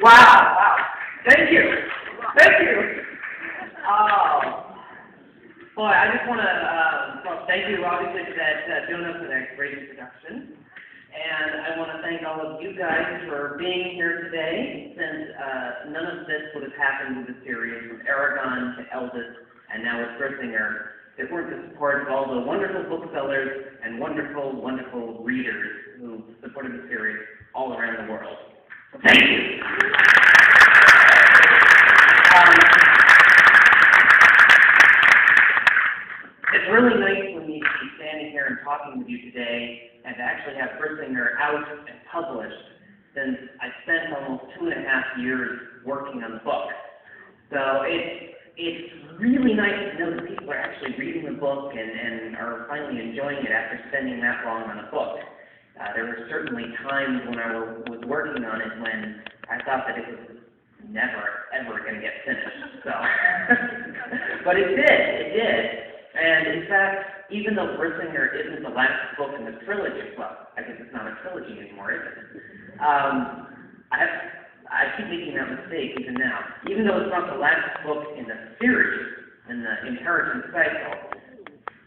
Wow. Thank you. Thank you. Boy, I just want to thank you, obviously, for that Jonah, for that great introduction. And I want to thank all of you guys for being here today, since none of this would have happened with the series, from Aragon to Eldest, and now with Grisinger, if it weren't the support of all the wonderful booksellers and wonderful, wonderful readers who supported the series all around the world. So thank you. It's really nice when you be standing here and talking with you today and to actually have Grisinger out and published, since I spent almost 2.5 years working on the book. So it's really nice to know that people are actually reading the book and are finally enjoying it after spending that long on a book. There were certainly times when I was working on it when I thought that it was never, ever going to get finished. So, but it did. And in fact, even though Grisinger isn't the last book in the trilogy, well, I guess it's not a trilogy anymore, is it? I keep making that mistake even now. Even though it's not the last book in the series, in the inheritance cycle,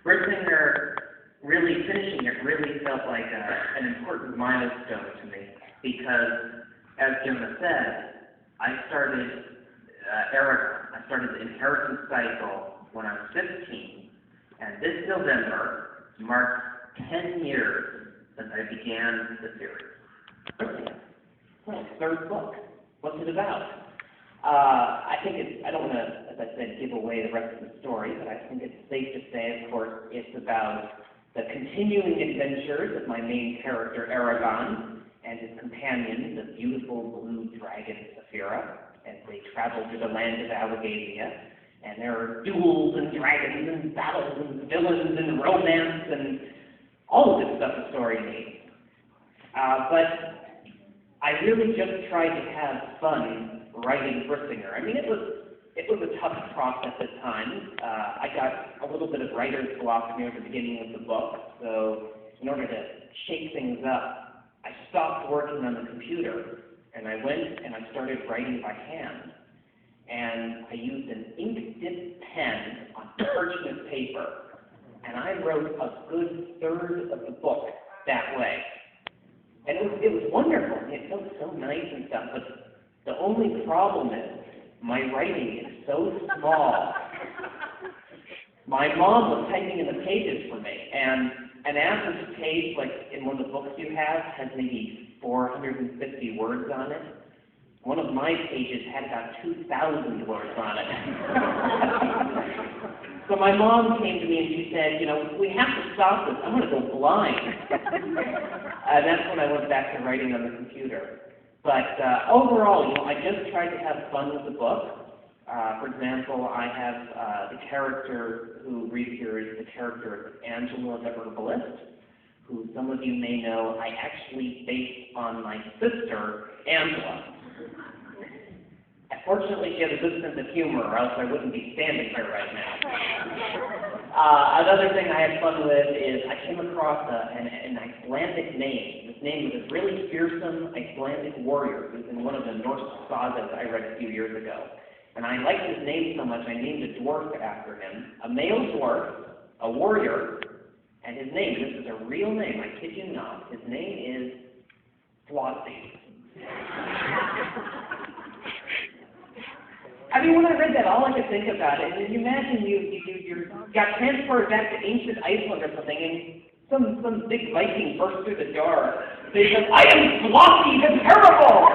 Grisinger, really finishing it really felt like an important milestone to me, because, as Jonah said, I started Aragon. I started the inheritance cycle when I was 15, and this November marks 10 years since I began the series. Well, third book. What's it about? I don't want to, as I said, give away the rest of the story, but I think it's safe to say, of course, it's about the continuing adventures of my main character, Aragon, and his companion, the beautiful blue dragon, Saphira, as they travel to the land of Alligasia. And there are duels and dragons and battles and villains and romance and all of the stuff the story needs. But I really just tried to have fun writing Grisinger. I mean, it was a tough process at times. I got a little bit of writer's block near the beginning of the book, so in order to shake things up, I stopped working on the computer, and I went and I started writing by hand. And I used an ink-dipped pen on parchment paper, and I wrote a good third of the book that way. And it was wonderful. It felt so nice and stuff, but the only problem is my writing is so small. My mom was typing in the pages for me, and an average page, like in one of the books you have, has maybe 450 words on it. One of my pages had about 2,000 words on it. So my mom came to me and she said, we have to stop this. I'm going to go blind. And that's when I went back to writing on the computer. But overall, I just tried to have fun with the book. For example, I have the character who reads here is the character of Angela the herbalist, who some of you may know I actually based on my sister, Angela. Fortunately, she has a good sense of humor, or else I wouldn't be standing here right now. Another thing I had fun with is I came across an Icelandic name. This name was a really fearsome Icelandic warrior who was in one of the Norse sagas I read a few years ago. And I liked his name so much, I named a dwarf after him. A male dwarf, a warrior, and his name, this is a real name, I kid you not, his name is Flossie. I mean, when I read that, all I could think about it, and imagine you got transported back to ancient Iceland or something, and some big Viking burst through the door. They said, "I am Flossie the Terrible!"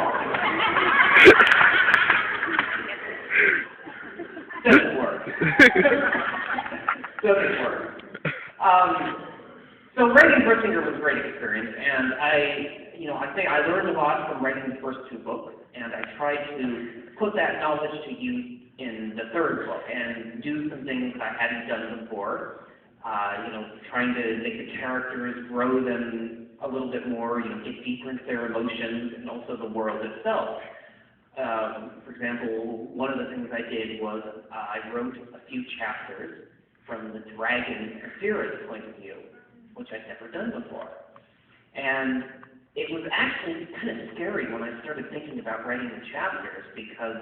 Doesn't work. Doesn't work. So writing Grisinger was a great experience, and I think I learned a lot from writing the first two books, and I tried to put that knowledge to use in the third book and do some things that I hadn't done before. Trying to make the characters, grow them a little bit more, get deeper into their emotions and also the world itself. For example, one of the things I did was I wrote a few chapters from the dragon Saphira's point of view, which I'd never done before. And it was actually kind of scary when I started thinking about writing the chapters, because